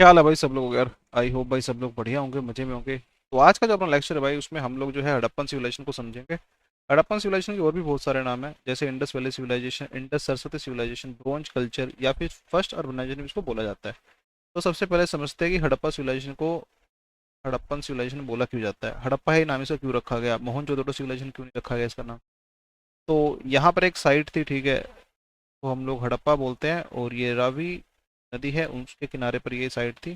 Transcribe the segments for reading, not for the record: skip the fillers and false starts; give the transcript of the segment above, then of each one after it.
क्या हाल है भाई सब लोग यार। आई होप भाई सब लोग बढ़िया होंगे, मजे में होंगे। तो आज का जो अपना लेक्चर है भाई, उसमें हम लोग जो है हड़प्पन सिविलाइजेशन को समझेंगे। हड़प्पन सिविलाइजेशन के और भी बहुत सारे नाम हैं, जैसे Indus valley civilisation, Indus Saraswati civilisation, bronze culture या फिर फर्स्ट अर्बनाइजेशन इसको बोला जाता है। तो सबसे पहले समझते हैं कि हड़प्पा सिविलाइजेशन को हड़प्पन सिविलाइजेशन बोला क्यों जाता है, हड़प्पा ही नाम इसे क्यों रखा गया, मोहनजोदड़ो सिविलाइजेशन क्यों नहीं रखा गया इसका नाम। तो यहाँ पर एक साइट थी, ठीक है, वो हम लोग हड़प्पा बोलते हैं, और ये रावी नदी है उसके किनारे पर ये साइट थी।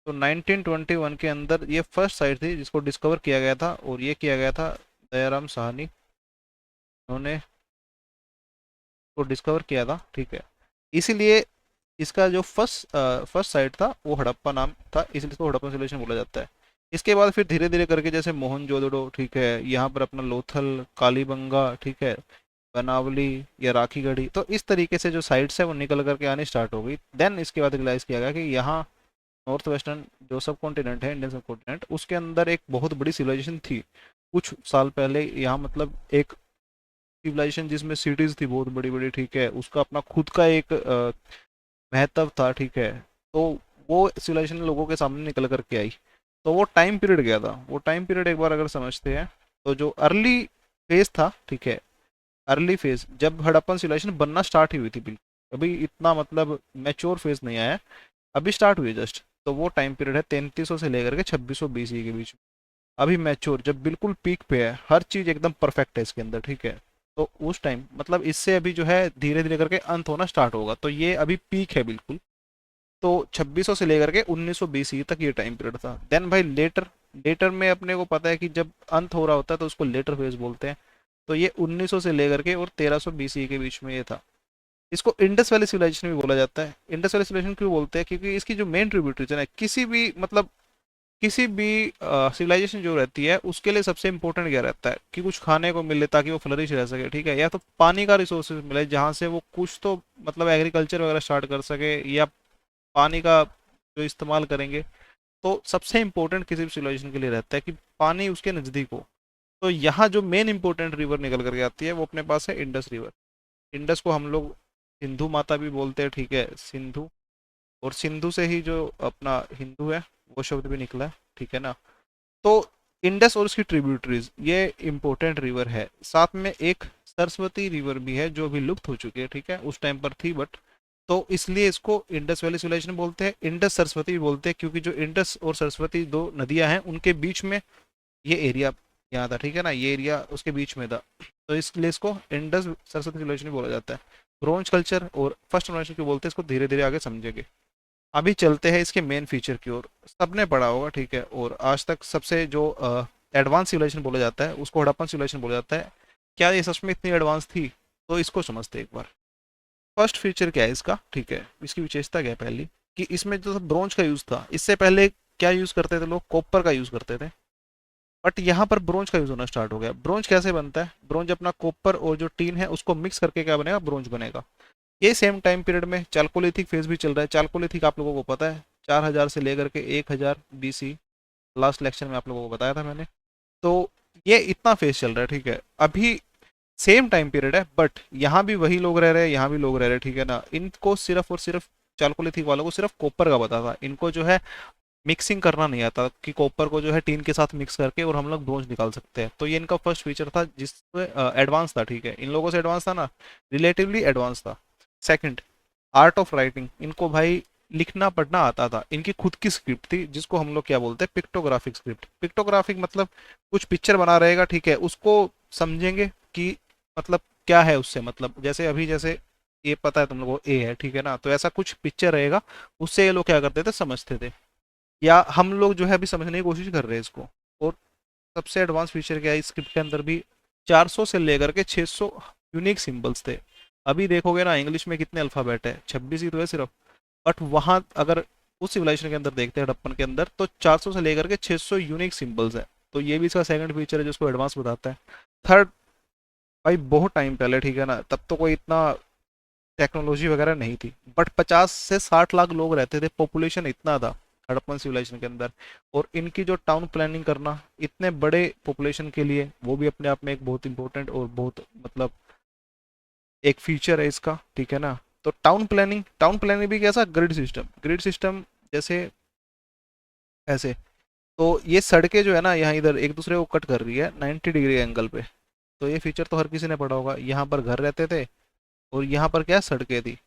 तो 1921 के अंदर ये फर्स्ट साइट थी जिसको डिस्कवर किया गया था, और ये किया गया था दयाराम साहनी, उन्होंने को डिस्कवर किया था, ठीक है। इसीलिए इसका जो फर्स्ट साइट था वो हड़प्पा नाम था, इसलिए इसको हड़प्पन सिविलाइजेशन बोला जाता है। इसके बाद फिर धीरे धीरे करके जैसे मोहनजोदड़ो, ठीक है, यहाँ पर अपना लोथल, कालीबंगा, ठीक है, बनावली या राखीगढ़ी, तो इस तरीके से जो साइट्स है वो निकल करके आनी स्टार्ट हो गई। देन इसके बाद रियलाइज किया गया कि यहाँ नॉर्थ वेस्टर्न जो सब कॉन्टिनेंट है, इंडियन सब कॉन्टिनेंट, उसके अंदर एक बहुत बड़ी सिविलाइजेशन थी कुछ साल पहले यहाँ, मतलब एक सिविलाइजेशन जिसमें सिटीज थी बहुत बड़ी बड़ी, ठीक है, उसका अपना खुद का एक महत्व था, ठीक है। तो वो सिविलाइजेशन लोगों के सामने निकल करके आई। तो वो टाइम पीरियड गया था, वो टाइम पीरियड एक बार अगर समझते हैं, तो जो अर्ली फेज था, ठीक है, अर्ली फेज जब हड़प्पन सिविलाइजेशन बनना स्टार्ट ही हुई थी, बिल्कुल अभी इतना मतलब मैच्योर फेज नहीं आया है, अभी स्टार्ट हुई है जस्ट। तो वो टाइम पीरियड है 3300 से लेकर के 2600 BC के बीच में। अभी मैच्योर जब बिल्कुल पीक पे है, हर चीज एकदम परफेक्ट है इसके अंदर, ठीक है। तो उस टाइम मतलब इससे अभी जो है धीरे धीरे करके अंत होना स्टार्ट होगा, तो ये अभी पीक है बिल्कुल। तो 2600 से लेकर के 1900 BC तक ये टाइम पीरियड था। देन भाई लेटर, लेटर में अपने को पता है कि जब अंत हो रहा होता है तो उसको लेटर फेज बोलते हैं। तो ये 1900 से लेकर के और 1300 BC के बीच में ये था। इसको इंडस वैली सिविलाइजेशन भी बोला जाता है। इंडस वैली सिविलाइजेशन क्यों बोलते हैं, क्योंकि इसकी जो मेन ट्रिब्यूटरीज है ना, किसी भी मतलब किसी भी सिविलाइजेशन जो रहती है उसके लिए सबसे इंपॉर्टेंट क्या रहता है कि कुछ खाने को मिले ताकि वो फ्लरिश रह सके, ठीक है, या तो पानी का रिसोर्सेज मिले जहाँ से वो कुछ तो मतलब एग्रीकल्चर वगैरह स्टार्ट कर सके, या पानी का जो इस्तेमाल करेंगे। तो सबसे इंपॉर्टेंट किसी भी सिविलाइजेशन के लिए रहता है कि पानी उसके नज़दीक हो। तो यहाँ जो मेन इंपॉर्टेंट रिवर निकल करके आती है वो अपने पास है इंडस रिवर। इंडस को हम लोग सिंधु माता भी बोलते हैं, ठीक है, सिंधु, और सिंधु से ही जो अपना हिंदू है वो शब्द भी निकला है, ठीक है ना। तो इंडस और उसकी ट्रिब्यूटरीज ये इंपॉर्टेंट रिवर है। साथ में एक सरस्वती रिवर भी है जो अभी लुप्त हो चुकी है, ठीक है, उस टाइम पर थी बट। तो इसलिए इसको इंडस वैली सिविलाइजेशन बोलते हैं, इंडस सरस्वती भी बोलते हैं, क्योंकि जो इंडस और सरस्वती दो नदियां हैं उनके बीच में ये एरिया यहाँ था, ठीक है ना, ये एरिया उसके बीच में था। तो इसलिए इसको इंडस सरस्वती सिविलाइजेशन बोला जाता है। ब्रोंज कल्चर और फर्स्ट सिविलाइजेशन क्यों बोलते हैं, इसको धीरे धीरे आगे समझेंगे। अभी चलते हैं इसके मेन फीचर की ओर। सबने पढ़ा होगा, ठीक है, और आज तक सबसे जो एडवांस सिविलाइजेशन बोला जाता है उसको हड़प्पन सिविलाइजेशन बोला जाता है। क्या ये सच में इतनी एडवांस थी? तो इसको समझते हैं एक बार। फर्स्ट फीचर क्या है इसका, ठीक है, इसकी विशेषता क्या है पहली, कि इसमें जो ब्रोंज का यूज था, इससे पहले क्या यूज करते थे लोग, कॉपर का यूज करते थे। बट यहाँ पर ब्रोंज का यूज होना स्टार्ट हो गया। ब्रोंज कैसे बनता है, ब्रोंज अपना कॉपर और जो टीन है उसको मिक्स करके क्या बनेगा, ब्रोंज बनेगा। ये सेम टाइम पीरियड में चालकोलिथिक फेज भी चल रहा है। चालकोलिथिक आप लोगों को पता है 4000 से लेकर के 1000 BC, लास्ट लेक्चर में आप लोगों को बताया था मैंने। तो ये इतना फेज चल रहा है, ठीक है, अभी सेम टाइम पीरियड है, बट यहाँ भी वही लोग रह रहे हैं, यहाँ भी लोग रह रहे हैं, ठीक है ना। इनको सिर्फ और सिर्फ चालकोलिथिक वालों को सिर्फ कॉपर का पता था, इनको जो है मिक्सिंग करना नहीं आता कि कॉपर को जो है टीन के साथ मिक्स करके और हम लोग ब्रोंज निकाल सकते हैं। तो ये इनका फर्स्ट फीचर था जिससे एडवांस था, ठीक है, इन लोगों से एडवांस था ना, रिलेटिवली एडवांस था। सेकंड, आर्ट ऑफ राइटिंग, इनको भाई लिखना पढ़ना आता था। इनकी खुद की स्क्रिप्ट थी जिसको हम लोग क्या बोलते हैं, पिक्टोग्राफिक स्क्रिप्ट। पिक्टोग्राफिक मतलब कुछ पिक्चर बना रहेगा, ठीक है, उसको समझेंगे कि मतलब क्या है उससे, मतलब जैसे अभी जैसे ये पता है तुम लोगों को ए है, ठीक है ना, तो ऐसा कुछ पिक्चर रहेगा, उससे ये लोग क्या करते थे, समझते थे। या हम लोग जो है अभी समझने की कोशिश कर रहे हैं इसको। और सबसे एडवांस फीचर क्या है इस स्क्रिप्ट के अंदर भी, 400 से लेकर के 600 यूनिक सिंबल्स थे। अभी देखोगे ना इंग्लिश में कितने अल्फाबेट है, 26 ही तो है सिर्फ। बट वहां अगर उस सिविलाइजेशन के अंदर देखते हैं हड़प्पन के अंदर, तो 400 से लेकर के 600 यूनिक सिंबल्स है। तो ये भी इसका सेकंड फीचर है जिसको एडवांस बताता है। थर्ड, भाई बहुत टाइम पहले, ठीक है ना, तब तो कोई इतना टेक्नोलॉजी वगैरह नहीं थी, बट 50 से 60 लाख लोग रहते थे, पॉपुलेशन इतना था हड़प्पन सिविलाइजेशन के अंदर। और इनकी जो टाउन प्लानिंग करना इतने बड़े पॉपुलेशन के लिए, वो भी अपने आप में एक बहुत इंपॉर्टेंट और बहुत मतलब एक फीचर है इसका, ठीक है ना। तो टाउन प्लानिंग भी कैसा, ग्रिड सिस्टम, ग्रिड सिस्टम जैसे ऐसे। तो ये सड़कें जो है ना यहाँ इधर एक दूसरे को कट कर रही है 90 डिग्री एंगल पे। तो ये फीचर तो हर किसी ने पढ़ा होगा, यहाँ पर घर रहते थे और यहाँ पर क्या सड़कें थी,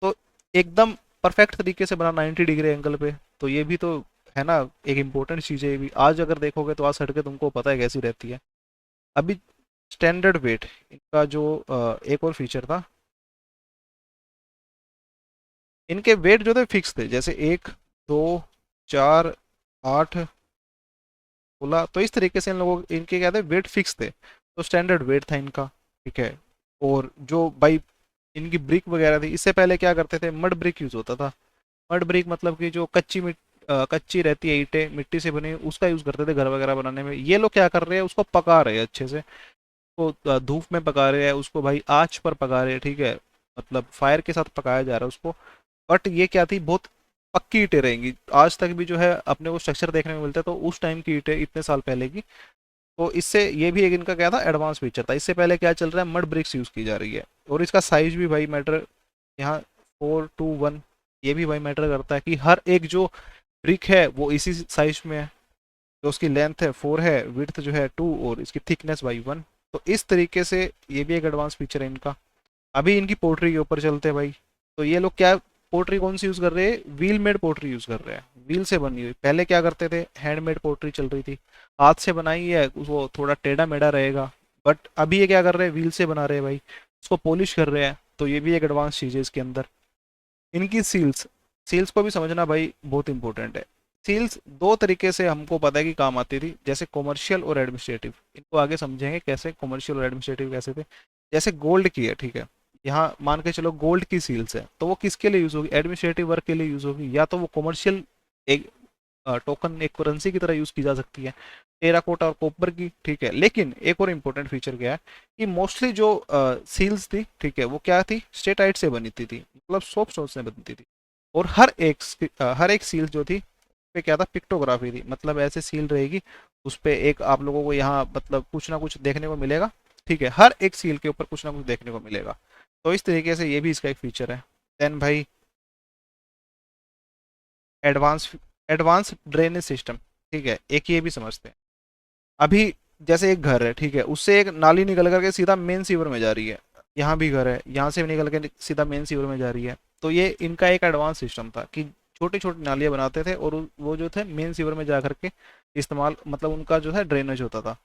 तो एकदम परफेक्ट तरीके से बना 90 डिग्री एंगल पे। तो ये भी तो है ना, एक इम्पोर्टेंट चीज़ है ये भी। आज अगर देखोगे तो आज सड़कें तुमको पता है कैसी रहती है। अभी स्टैंडर्ड वेट इनका जो एक और फीचर था, इनके वेट जो थे फिक्स थे, जैसे 1, 2, 4, 8, 16, तो इस तरीके से इन लोगों इनके क्या थे वेट फिक्स थे, तो स्टैंडर्ड वेट था इनका। ठीक है। और जो भाई इनकी ब्रिक वगैरह थी, इससे पहले क्या करते थे मड ब्रिक यूज होता था। मड ब्रिक मतलब कि जो कच्ची रहती है ईंटें मिट्टी से बनी, उसका यूज करते थे घर वगैरह बनाने में। ये लोग क्या कर रहे हैं उसको पका रहे हैं अच्छे से, उसको धूप में पका रहे हैं, उसको भाई आंच पर पका रहे हैं। ठीक है, मतलब फायर के साथ पकाया जा रहा है उसको। बट ये क्या थी, बहुत पक्की ईंटें रहेंगी। आज तक भी जो है अपने को स्ट्रक्चर देखने में मिलता है तो उस टाइम की ईंटें इतने साल पहले की। तो इससे ये भी एक इनका क्या था एडवांस फीचर था। इससे पहले क्या चल रहा है मड ब्रिक्स यूज की जा रही है। और इसका साइज भी भाई मैटर, यहाँ 4:1, ये भी भाई मैटर करता है कि हर एक जो ब्रिक है वो इसी साइज में है। जो उसकी लेंथ है 4 है, विड्थ जो है 2, और इसकी थिकनेस भाई 1। तो इस तरीके से ये भी एक एडवांस फीचर है इनका। अभी इनकी पोर्ट्री के ऊपर चलते हैं भाई। तो ये लोग क्या पोर्ट्री कौन सी यूज कर रहे हैं, व्हील मेड पोर्ट्री यूज कर रहे हैं, व्हील से बनी हुई। पहले क्या करते थे हैंडमेड पोर्ट्री चल रही थी, हाथ से बनाई है वो थोड़ा टेढ़ा मेढ़ा रहेगा। बट अभी ये क्या कर रहे हैं व्हील से बना रहे हैं भाई, उसको पॉलिश कर रहे हैं। तो ये भी एक एडवांस चीज़ है इसके अंदर। इनकी सील्स, सील्स को भी समझना भाई बहुत इंपॉर्टेंट है। सील्स दो तरीके से हमको पता है कि काम आती थी, जैसे कॉमर्शियल और एडमिनिस्ट्रेटिव। इनको आगे समझेंगे कैसे कॉमर्शियल और एडमिनिस्ट्रेटिव कैसे थे। जैसे गोल्ड की है, ठीक है, यहाँ मान के चलो गोल्ड की सील्स है, तो वो किसके लिए यूज होगी, एडमिनिस्ट्रेटिव वर्क के लिए यूज होगी, या तो वो कॉमर्शियल एक टोकन एक करेंसी की तरह यूज की जा सकती है, टेराकोटा और कॉपर की। ठीक है, लेकिन एक और इम्पोर्टेंट फीचर क्या है कि मोस्टली जो सील्स थी, ठीक है, वो क्या थी स्टेटाइट से बनी थी, मतलब सोप स्टोन से बनती थी। और हर एक सील जो थी पे क्या था पिक्टोग्राफी थी, मतलब ऐसे सील रहेगी उस पे एक आप लोगों को यहाँ मतलब कुछ ना कुछ देखने को मिलेगा। ठीक है, हर एक सील के ऊपर कुछ ना कुछ देखने को मिलेगा। तो इस तरीके से ये भी इसका एक फीचर है। देन भाई एडवांस एडवांस ड्रेनेज सिस्टम। ठीक है, एक ये भी समझते हैं। अभी जैसे एक घर है, ठीक है, उससे एक नाली निकल करके सीधा मेन सीवर में जा रही है। यहाँ भी घर है, यहाँ से भी निकल के सीधा मेन सीवर में जा रही है। तो ये इनका एक एडवांस सिस्टम था कि छोटी छोटी नालियाँ बनाते थे और वो जो थे मेन सीवर में जा करके इस्तेमाल, मतलब उनका जो है ड्रेनेज होता था।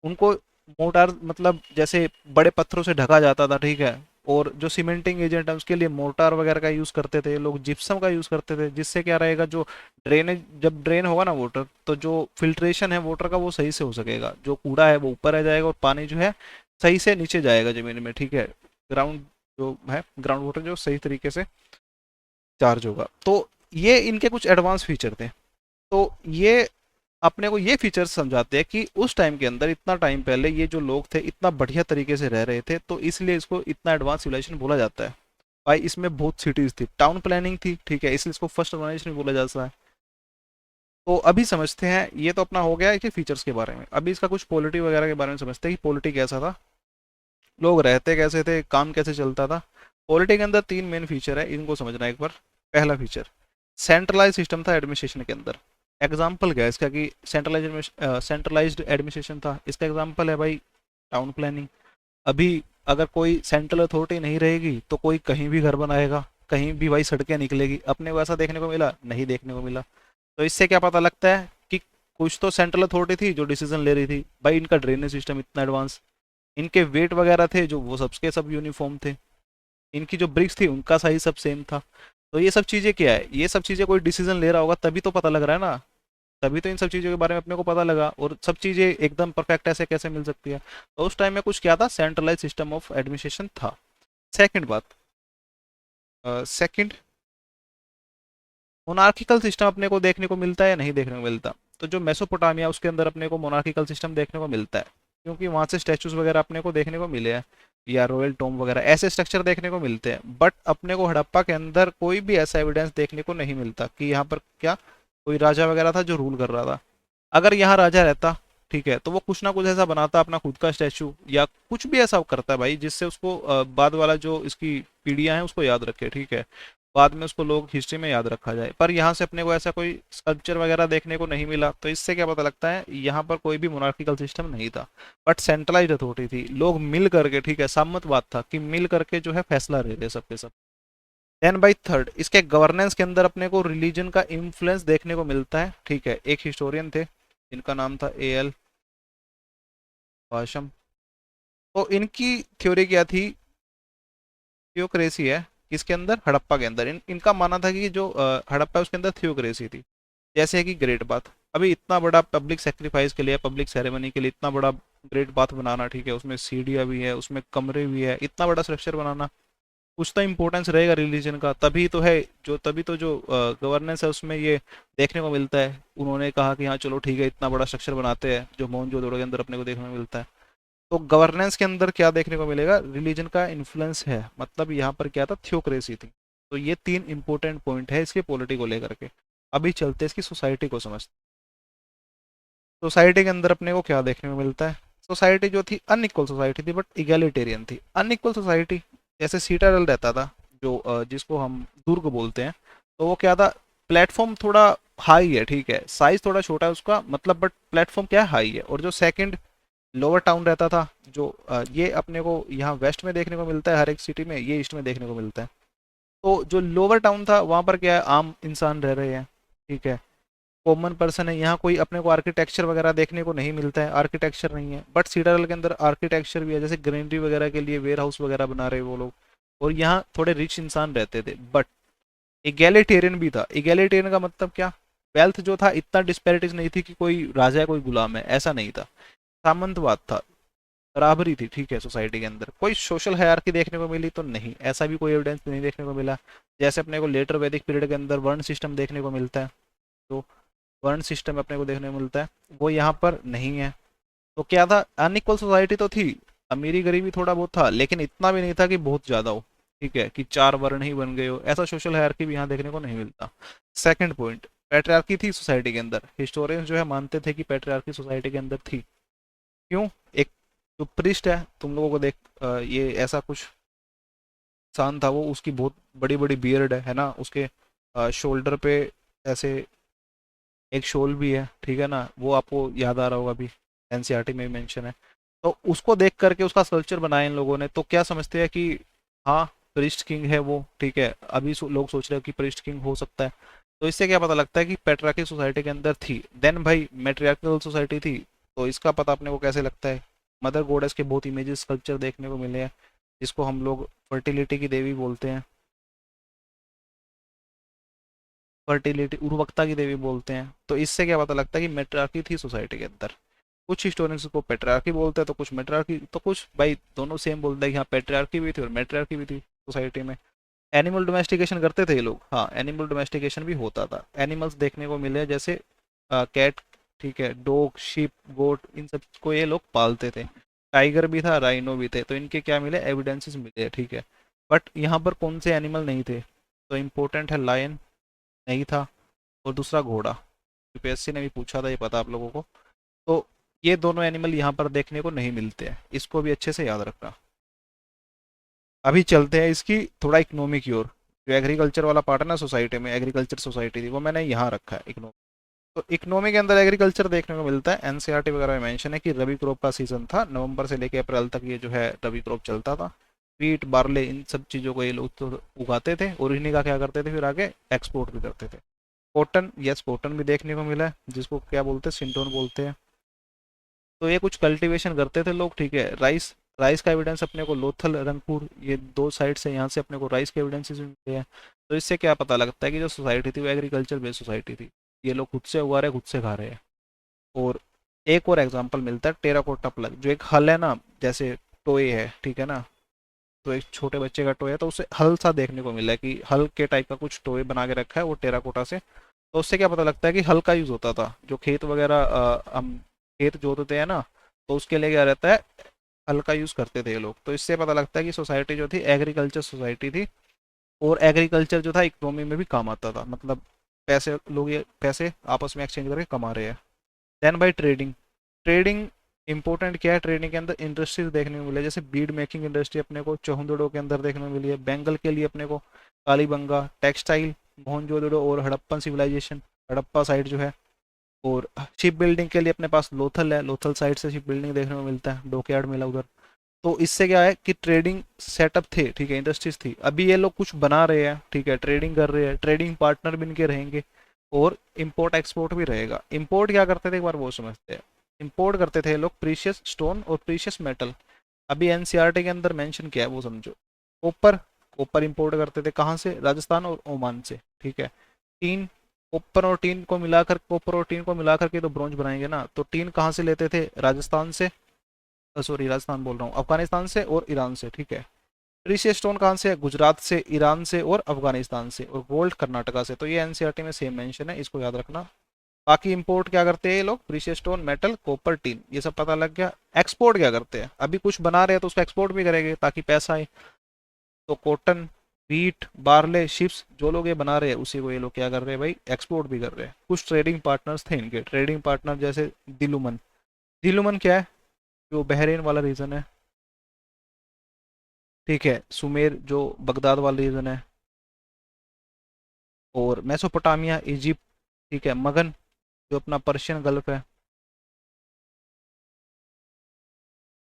उनको मोटार मतलब जैसे बड़े पत्थरों से ढका जाता था, ठीक है, और जो सीमेंटिंग एजेंट है उसके लिए मोटार वगैरह का यूज़ करते थे लोग, जिप्सम का यूज़ करते थे, जिससे क्या रहेगा जो ड्रेनेज जब ड्रेन होगा ना वाटर, तो जो फिल्ट्रेशन है वाटर का वो सही से हो सकेगा, जो कूड़ा है वो ऊपर आ जाएगा और पानी जो है सही से नीचे जाएगा ज़मीन में। ठीक है, ग्राउंड जो है ग्राउंड वाटर जो सही तरीके से चार्ज होगा। तो ये इनके कुछ एडवांस फीचर थे। तो ये अपने को ये फीचर्स समझाते हैं कि उस टाइम के अंदर इतना टाइम पहले ये जो लोग थे इतना बढ़िया तरीके से रह रहे थे, तो इसलिए इसको इतना एडवांस सिविलाइजेशन बोला जाता है। भाई इसमें बहुत सिटीज थी, टाउन प्लानिंग थी, ठीक है, इसलिए इसको फर्स्ट ऑर्गेनाइजेशन बोला जाता है। तो अभी समझते हैं, ये तो अपना हो गया इसके फीचर्स के बारे में। अभी इसका कुछ पॉलिटी वगैरह के बारे में समझते हैं कि पॉलिटी कैसा था, लोग रहते कैसे थे, काम कैसे चलता था। पॉलिटी के अंदर तीन मेन फीचर है, इनको समझना एक बार। पहला फीचर सेंट्रलाइज सिस्टम था एडमिनिस्ट्रेशन के अंदर। एग्जाम्पल क्या है इसका कि सेंट्रलाइज्ड एडमिनिस्ट्रेशन था, इसका एग्जाम्पल है भाई टाउन प्लानिंग। अभी अगर कोई सेंट्रल अथॉरिटी नहीं रहेगी तो कोई कहीं भी घर बनाएगा, कहीं भी भाई सड़कें निकलेगी। अपने को ऐसा देखने को मिला नहीं देखने को मिला। तो इससे क्या पता लगता है कि कुछ तो सेंट्रल अथॉरिटी थी जो डिसीजन ले रही थी। भाई इनका ड्रेनेज सिस्टम इतना एडवांस, इनके वेट वगैरह थे जो वो सबके सब यूनिफॉर्म थे, इनकी जो ब्रिक्स थी उनका साइज सब सेम था। तो ये सब चीज़ें क्या है, ये सब चीज़ें कोई डिसीजन ले रहा होगा तभी तो पता लग रहा है ना, तभी तो इन सब चीज़ों के बारे में अपने को पता लगा। और सब चीज़ें एकदम परफेक्ट ऐसे कैसे मिल सकती है, तो उस टाइम में कुछ क्या था सेंट्रलाइज सिस्टम ऑफ एडमिनिस्ट्रेशन था। सेकंड बात, सेकंड मोनार्किकल सिस्टम अपने को देखने को मिलता है या नहीं देखने को मिलता। तो जो मेसोपोटामिया उसके अंदर अपने को मोनार्किकल सिस्टम देखने को मिलता है, क्योंकि वहाँ से स्टैचूज वगैरह अपने को देखने को मिले हैं, या रॉयल टोम वगैरह ऐसे स्ट्रक्चर देखने को मिलते हैं। बट अपने को हड़प्पा के अंदर कोई भी ऐसा एविडेंस देखने को नहीं मिलता कि यहाँ पर क्या कोई राजा वगैरह था जो रूल कर रहा था। अगर यहाँ राजा रहता, ठीक है, तो वो कुछ ना कुछ ऐसा बनाता अपना खुद का स्टैचू, या कुछ भी ऐसा करता है भाई जिससे उसको बाद वाला जो इसकी पीढ़ियां हैं उसको याद रखे। ठीक है, बाद में उसको लोग हिस्ट्री में याद रखा जाए। पर यहाँ से अपने को ऐसा कोई स्कल्पचर वगैरह देखने को नहीं मिला, तो इससे क्या पता लगता है यहाँ पर कोई भी मोनार्किकल सिस्टम नहीं था, बट सेंट्रलाइज्ड अथॉरिटी थी, लोग मिल करके, ठीक है, सामंतवाद था कि मिल करके जो है फैसला ले रहे सबके सब। देन बाई थर्ड, इसके गवर्नेंस के अंदर अपने को रिलीजन का इन्फ्लुएंस देखने को मिलता है, ठीक है। एक हिस्टोरियन थे जिनका नाम था एएल वाशम। तो इनकी थ्योरी क्या थी, थियोक्रेसी है किसके अंदर, हड़प्पा के अंदर। इनका मानना था कि जो हड़प्पा है उसके अंदर थियोक्रेसी थी। जैसे कि ग्रेट बाथ, अभी इतना बड़ा पब्लिक सेक्रीफाइस के लिए, पब्लिक सेरेमनी के लिए इतना बड़ा ग्रेट बाथ बनाना, ठीक है, उसमें सीढ़ियाँ भी है, उसमें कमरे भी है, इतना बड़ा स्ट्रक्चर बनाना, कुछ तो इम्पोर्टेंस रहेगा रिलीजन का, तभी तो जो गवर्नेंस है उसमें ये देखने को मिलता है। उन्होंने कहा कि हाँ चलो ठीक है, इतना बड़ा स्ट्रक्चर बनाते हैं, जो मोहनजोदड़ो के अंदर अपने को देखने को मिलता है। तो गवर्नेंस के अंदर क्या देखने को मिलेगा, रिलीजन का इन्फ्लुएंस है, मतलब यहाँ पर क्या था, थियोक्रेसी थी। तो ये तीन इंपॉर्टेंट पॉइंट है इसके पॉलिटी को लेकर के। अभी चलते हैं इसकी सोसाइटी को समझते। सोसाइटी के अंदर अपने को क्या देखने को मिलता है, सोसाइटी जो थी अनइक्वल सोसाइटी थी, बट इगैलिटेरियन थी। अनइक्वल सोसाइटी, जैसे सीटाडेल रहता था, जो जिसको हम दुर्ग बोलते हैं, तो वो क्या था, प्लेटफॉर्म थोड़ा हाई है, ठीक है, साइज थोड़ा छोटा है उसका, मतलब बट प्लेटफॉर्म क्या है, हाई है। और जो सेकंड लोअर टाउन रहता था, जो ये अपने को यहाँ वेस्ट में देखने को मिलता है हर एक सिटी में, ये ईस्ट में देखने को मिलता है। तो जो लोअर टाउन था वहाँ पर क्या है, आम इंसान रह रहे हैं, ठीक है, कॉमन पर्सन है। यहाँ कोई अपने को आर्किटेक्चर वगैरह देखने को नहीं मिलता है, आर्किटेक्चर नहीं है, बट सीटाडेल के अंदर आर्किटेक्चर भी है, जैसे ग्रीनरी वगैरह के लिए वेयर हाउस वगैरह बना रहे वो लोग। और यहाँ थोड़े रिच इंसान रहते थे, बट इगैलिटेरियन भी था। इगैलिटेरियन का मतलब क्या, वेल्थ जो था इतना डिस्पैरिटीज नहीं थी कि कोई राजा है कोई गुलाम है, ऐसा नहीं था। सामंतवाद था, बराबरी थी, ठीक है। सोसाइटी के अंदर कोई सोशल हायरार्की देखने को मिली तो नहीं, ऐसा भी कोई एविडेंस नहीं देखने को मिला। जैसे अपने को लेटर वैदिक पीरियड के अंदर वर्ण सिस्टम देखने को मिलता है, तो वर्ण सिस्टम अपने को देखने को मिलता है, वो यहाँ पर नहीं है। तो क्या था, अनइक्वल सोसाइटी तो थी, अमीरी गरीबी थोड़ा बहुत था, लेकिन इतना भी नहीं था कि बहुत ज्यादा हो, ठीक है, कि चार वर्ण ही बन गए हो, ऐसा सोशल हायरार्की भी यहाँ देखने को नहीं मिलता। सेकंड पॉइंट, पैट्रियार्की थी सोसाइटी के अंदर। हिस्टोरियंस जो है मानते थे कि पैट्रियार्की सोसाइटी के अंदर थी। क्यों, एक जो प्रिस्ट है, तुम लोगों को देख ये ऐसा कुछ इंसान था, वो उसकी बहुत बड़ी बड़ी बियर्ड है ना, उसके शोल्डर पे ऐसे एक शोल भी है, ठीक है ना, वो आपको याद आ रहा होगा, अभी एनसीईआरटी में भी मेंशन है। तो उसको देख करके उसका स्कल्पचर बनाया इन लोगों ने, तो क्या समझते हैं कि हाँ प्रिस्ट किंग है वो, ठीक है। अभी लोग सोच रहे हो कि प्रिस्ट किंग हो सकता है। तो इससे क्या पता लगता है कि पेट्रियार्की सोसाइटी के अंदर थी। देन भाई मैट्रियार्कल सोसाइटी थी, तो इसका पता अपने को कैसे लगता है, मदर गॉडेस के बहुत इमेजेस स्कल्पचर देखने को मिले हैं, जिसको हम लोग फर्टिलिटी की देवी बोलते हैं, फर्टिलिटी उर्वरकता की देवी बोलते हैं। तो इससे क्या पता लगता है कि मेट्रार्की थी सोसाइटी के अंदर। कुछ हिस्टोरियंस को पेट्रार्की बोलते हैं, तो कुछ मेट्रार्की, तो कुछ भाई दोनों सेम बोलते हैं कि हाँ पेट्रार्की भी थी और मेट्रार्की भी थी सोसाइटी में। एनिमल डोमेस्टिकेशन करते थे ये लोग, हाँ एनिमल डोमेस्टिकेशन भी होता था। एनिमल्स देखने को मिले जैसे कैट, ठीक है, डॉग, शीप, गोट, इन सब को ये लोग पालते थे। टाइगर भी था, राइनो भी थे, तो इनके क्या मिले, एविडेंसेस मिले, ठीक है। बट यहाँ पर कौन से एनिमल नहीं थे, तो इम्पोर्टेंट है, लायन नहीं था, और दूसरा घोड़ा। यूपीएससी ने भी पूछा था, ये पता आप लोगों को। तो ये दोनों एनिमल यहाँ पर देखने को नहीं मिलते हैं, इसको भी अच्छे से याद रखना। अभी चलते हैं इसकी थोड़ा इकोनॉमी की ओर। जो एग्रीकल्चर वाला पार्ट है ना सोसाइटी में, एग्रीकल्चर सोसाइटी थी, वो मैंने यहाँ रखा है इकोनॉमी। तो इकोनॉमी के अंदर एग्रीकल्चर देखने को मिलता है। एनसीईआरटी वगैरह में मेंशन है कि रबी क्रॉप का सीजन था, नवंबर से लेकर अप्रैल तक ये जो है रबी क्रॉप चलता था। वीट, बार्ले, इन सब चीज़ों को ये लोग तो उगाते थे, और इन्हीं का क्या करते थे फिर आगे एक्सपोर्ट भी करते थे। कॉटन, यस कॉटन भी देखने को मिला है, जिसको क्या बोलते हैं, सिंटोन बोलते हैं। तो ये कुछ कल्टीवेशन करते थे लोग, ठीक है। राइस, राइस का एविडेंस अपने को लोथल, रंगपुर, ये दो साइड से यहाँ से अपने को राइस के एविडेंसेस मिलते हैं। तो इससे क्या पता लगता है कि जो सोसाइटी थी वो एग्रीकल्चर बेस्ड सोसाइटी थी, ये लोग खुद से उगा रहे, खुद से खा रहे हैं। और एक और एग्जांपल मिलता है टेराकोटा प्लग, जो एक हल है ना, जैसे टोय है, ठीक है ना, तो एक छोटे बच्चे का टोय है, तो उसे हल सा देखने को मिला है कि हल के टाइप का कुछ टोय बना के रखा है वो टेराकोटा से। तो उससे क्या पता लगता है कि हल का यूज होता था, जो खेत वगैरह हम खेत जोतते हैं ना, तो उसके लिए क्या रहता है, हल का यूज करते थे ये लोग। तो इससे पता लगता है कि सोसाइटी जो थी एग्रीकल्चर सोसाइटी थी, और एग्रीकल्चर जो था इकोनॉमी में भी काम आता था, मतलब पैसे लोग ये पैसे आपस में एक्सचेंज करके कमा रहे हैं। Then by trading, trading important क्या है ट्रेडिंग के अंदर, इंडस्ट्रीज देखने को मिले, जैसे बीड मेकिंग इंडस्ट्री अपने को चौहदड़ो के अंदर देखने को मिली है, बेंगल के लिए अपने को कालीबंगा, टेक्सटाइल मोहनजोदड़ो और हड़प्पन सिविलाइजेशन, हड़प्पा साइड जो है, और शिप बिल्डिंग के लिए अपने पास लोथल है, लोथल साइड से शिप बिल्डिंग देखने को मिलता है, डॉकयार्ड मिला उधर। तो इससे क्या है कि ट्रेडिंग सेटअप थे, ठीक है, इंडस्ट्रीज थी। अभी ये लोग कुछ बना रहे हैं, ठीक है, ट्रेडिंग कर रहे हैं, ट्रेडिंग पार्टनर भी इनके रहेंगे, और इम्पोर्ट एक्सपोर्ट भी रहेगा। इम्पोर्ट क्या करते थे एक बार वो समझते हैं। इम्पोर्ट करते थे लोग प्रीशियस स्टोन और प्रीशियस मेटल। अभी एनसीईआरटी के अंदर मेंशन किया है वो समझो। कॉपर, कॉपर इम्पोर्ट करते थे कहाँ से, राजस्थान और ओमान से, ठीक है। टीन, कॉपर और टीन को मिलाकर, कॉपर और टीन को मिलाकर के तो ब्रॉन्ज बनाएंगे ना, तो टीन कहाँ से लेते थे, राजस्थान से, सॉरी राजस्थान बोल रहा हूँ, अफगानिस्तान से और ईरान से, ठीक है। प्रीशियस स्टोन कहाँ से है, गुजरात से, ईरान से और अफगानिस्तान से, और गोल्ड कर्नाटका से। तो ये एनसीईआरटी में सेम मेंशन है, इसको याद रखना। बाकी इंपोर्ट क्या करते हैं ये लोग, precious stone, metal, copper, tin, ये सब पता लग गया। एक्सपोर्ट क्या करते हैं, अभी कुछ बना रहे हैं तो उसका एक्सपोर्ट भी करेंगे ताकि पैसा आए। तो कॉटन, व्हीट, बार्ले, शिप्स, जो लोग ये बना रहे हैं उसी को ये लोग क्या कर रहे हैं भाई, एक्सपोर्ट भी कर रहे हैं। कुछ ट्रेडिंग पार्टनर्स थे इनके, ट्रेडिंग पार्टनर जैसे दिलुमन। दिलुमन क्या है, जो बहरीन वाला रीजन है, ठीक है, सुमेर जो बगदाद वाला रीजन है, और मेसोपोटामिया, इजिप्ट, ठीक है, मगन जो अपना पर्शियन गल्फ है,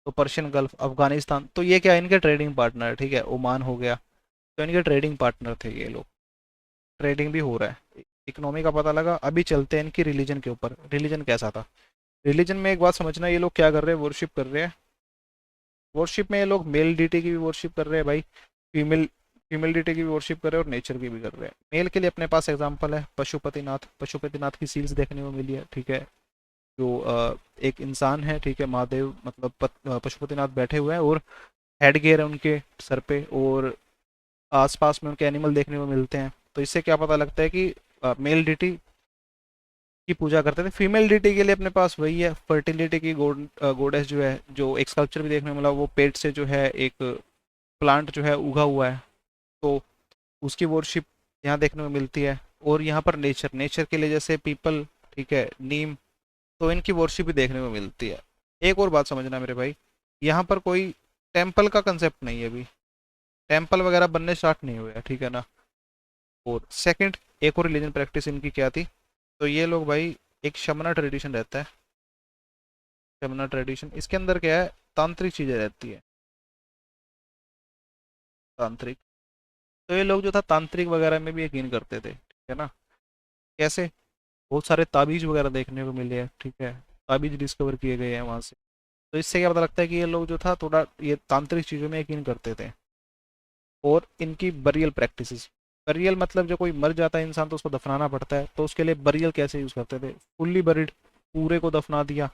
तो पर्शियन गल्फ, अफगानिस्तान। तो ये क्या है, इनके ट्रेडिंग पार्टनर है, ठीक है, ओमान हो गया। तो इनके ट्रेडिंग पार्टनर थे ये लोग, ट्रेडिंग भी हो रहा है। इकोनॉमी का पता लगा। अभी चलते हैं इनकी रिलीजन के ऊपर, रिलीजन कैसा था। रिलीजन में एक बात समझना, ये लोग क्या कर रहे हैं, वर्शिप कर रहे हैं। वर्शिप में ये लोग मेल डीटी की भी वर्शिप कर रहे हैं भाई, फीमेल फीमेल डीटी की भी वर्शिप कर रहे हैं, और नेचर की भी कर रहे हैं। मेल के लिए अपने पास एग्जांपल है पशुपतिनाथ, पशुपतिनाथ की सील्स देखने को मिली है, ठीक है। जो एक इंसान है, ठीक है, महादेव मतलब पशुपतिनाथ बैठे हुए हैं, और हेड गियर है उनके सर पे, और आसपास में उनके एनिमल देखने को मिलते हैं। तो इससे क्या पता लगता है कि मेल डिटी की पूजा करते थे। फीमेल डिटी के लिए अपने पास वही है, फर्टिलिटी की गोडेस जो है, जो एक स्कल्पचर भी देखने को मिला, वो पेट से जो है एक प्लांट जो है उगा हुआ है, तो उसकी वर्शिप यहाँ देखने को मिलती है। और यहाँ पर नेचर, नेचर के लिए जैसे पीपल, ठीक है, नीम, तो इनकी वर्शिप भी देखने को मिलती है। एक और बात समझना मेरे भाई, यहाँ पर कोई टेम्पल का कंसेप्ट नहीं है अभी, टेम्पल वगैरह बनने स्टार्ट नहीं हुए हैं, ठीक है ना। और सेकंड, एक और रिलीजन प्रैक्टिस इनकी क्या थी, तो ये लोग भाई, एक शमना ट्रेडिशन रहता है, शमना ट्रेडिशन, इसके अंदर क्या है, तांत्रिक चीजें रहती है, तांत्रिक। तो ये लोग जो था तांत्रिक वगैरह में भी यकीन करते थे, ठीक है ना। कैसे, बहुत सारे ताबीज वगैरह देखने को मिले हैं, ठीक है, ताबीज डिस्कवर किए गए हैं वहां से। तो इससे क्या पता लगता है कि ये लोग जो था थोड़ा ये तांत्रिक चीजों में यकीन करते थे। और इनकी बरियल प्रैक्टिसेस, बरियल मतलब जो कोई मर जाता है इंसान तो उसको दफनाना पड़ता है, तो उसके लिए बरियल कैसे यूज करते थे, फुल्ली बरिड, पूरे को दफना दिया।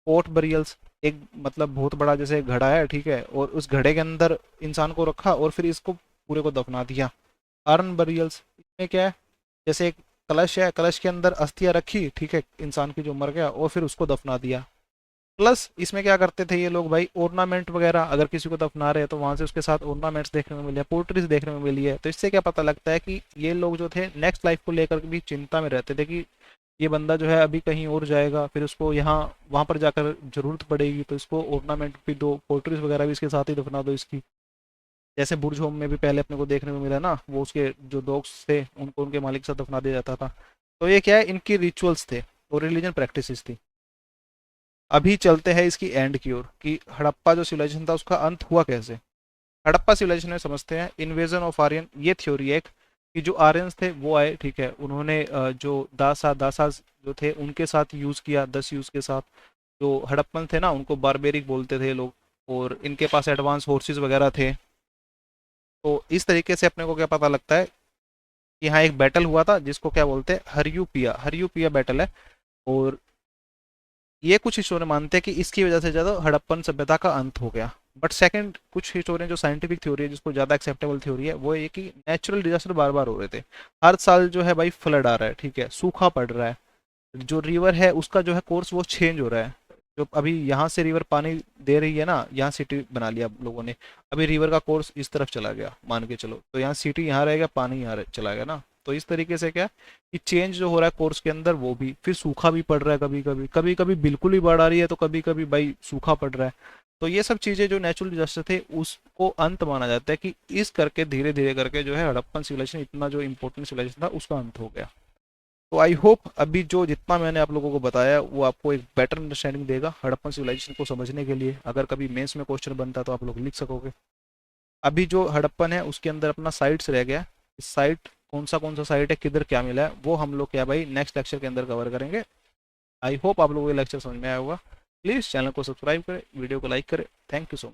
पोर्ट बरियल्स, एक मतलब बहुत बड़ा जैसे घड़ा है, ठीक है, और उस घड़े के अंदर इंसान को रखा और फिर इसको पूरे को दफना दिया। अर्न बरियल्स, इसमें क्या है, जैसे एक कलश है, कलश के अंदर अस्थियां रखी, ठीक है, इंसान की जो मर गया, और फिर उसको दफना दिया। प्लस इसमें क्या करते थे ये लोग भाई, ऑर्नामेंट वगैरह, अगर किसी को दफना रहे हैं तो वहां से उसके साथ ऑर्नामेंट्स देखने को मिले, पोर्ट्रीज देखने को मिली है। तो इससे क्या पता लगता है कि ये लोग जो थे नेक्स्ट लाइफ को लेकर भी चिंता में रहते थे कि ये बंदा जो है अभी कहीं और जाएगा, फिर उसको यहाँ वहां पर जाकर जरूरत पड़ेगी, तो इसको ऑर्नामेंट भी दो, पोर्ट्रीज वगैरह भी इसके साथ ही दफना दो इसकी। जैसे बुर्ज होम में भी पहले अपने को देखने को मिला ना, वो उसके जो डॉग्स थे उनको उनके मालिक के साथ दफना दिया जाता था। तो ये क्या है, इनकी रिचुअल्स थे और रिलीजन प्रैक्टिसेस थी। अभी चलते हैं इसकी एंड की ओर, कि हड़प्पा जो सिविलाइजेशन था उसका अंत हुआ कैसे। हड़प्पा सिविलाइजेशन में समझते हैं इन्वेजन ऑफ आर्यन, ये थ्योरी है एक, कि जो आर्यंस थे वो आए, ठीक है, उन्होंने जो दासास जो थे उनके साथ यूज़ किया, 10 यूज़ के साथ। जो हड़प्पन थे ना उनको बारबेरिक बोलते थे लोग, और इनके पास एडवांस फोर्सेस वगैरह थे। तो इस तरीके से अपने को क्या पता लगता है कि यहाँ एक बैटल हुआ था जिसको क्या बोलते हैं, हरियूपिया, हरियूपिया बैटल है। और ये कुछ हिस्टोरियन मानते हैं कि इसकी वजह से ज़्यादा हड़प्पन सभ्यता का अंत हो गया। बट सेकंड, कुछ हिस्टोरियन जो साइंटिफिक थ्योरी है, जिसको ज़्यादा एक्सेप्टेबल थ्योरी है, वो ये कि नेचुरल डिजास्टर बार बार हो रहे थे। हर साल जो है भाई फ्लड आ रहा है, ठीक है, सूखा पड़ रहा है, जो रिवर है उसका जो है कोर्स वो चेंज हो रहा है। जो अभी यहाँ से रिवर पानी दे रही है ना, यहाँ सिटी बना लिया लोगों ने, अभी रिवर का कोर्स इस तरफ चला गया मान के चलो, तो यहाँ सिटी यहाँ रहेगा, पानी यहाँ चला गया ना। तो इस तरीके से क्या कि चेंज जो हो रहा है कोर्स के अंदर वो भी, फिर सूखा भी पड़ रहा है कभी कभी, कभी कभी बिल्कुल ही बाढ़ आ रही है, तो कभी कभी भाई सूखा पड़ रहा है। तो ये सब चीज़ें जो नेचुरल डिजास्टर थे उसको अंत माना जाता है कि इस करके धीरे धीरे करके जो है हड़प्पन सिविलाइजेशन इतना जो इंपॉर्टेंट सिविलाइजेशन था उसका अंत हो गया। तो आई होप अभी जो जितना मैंने आप लोगों को बताया वो आपको एक बेटर अंडरस्टैंडिंग देगा हड़प्पन सिविलाइजेशन को समझने के लिए। अगर कभी मेंस में क्वेश्चन बनता तो आप लोग लिख सकोगे। अभी जो हड़प्पन है उसके अंदर अपना साइट्स रह गया, इस साइट कौन सा साइट है, किधर क्या मिला है, वो हम लोग क्या भाई नेक्स्ट लेक्चर के अंदर कवर करेंगे। आई होप आप लोगों को ये लेक्चर समझ में आया होगा। प्लीज़ चैनल को सब्सक्राइब करें, वीडियो को लाइक करें। Thank you so much.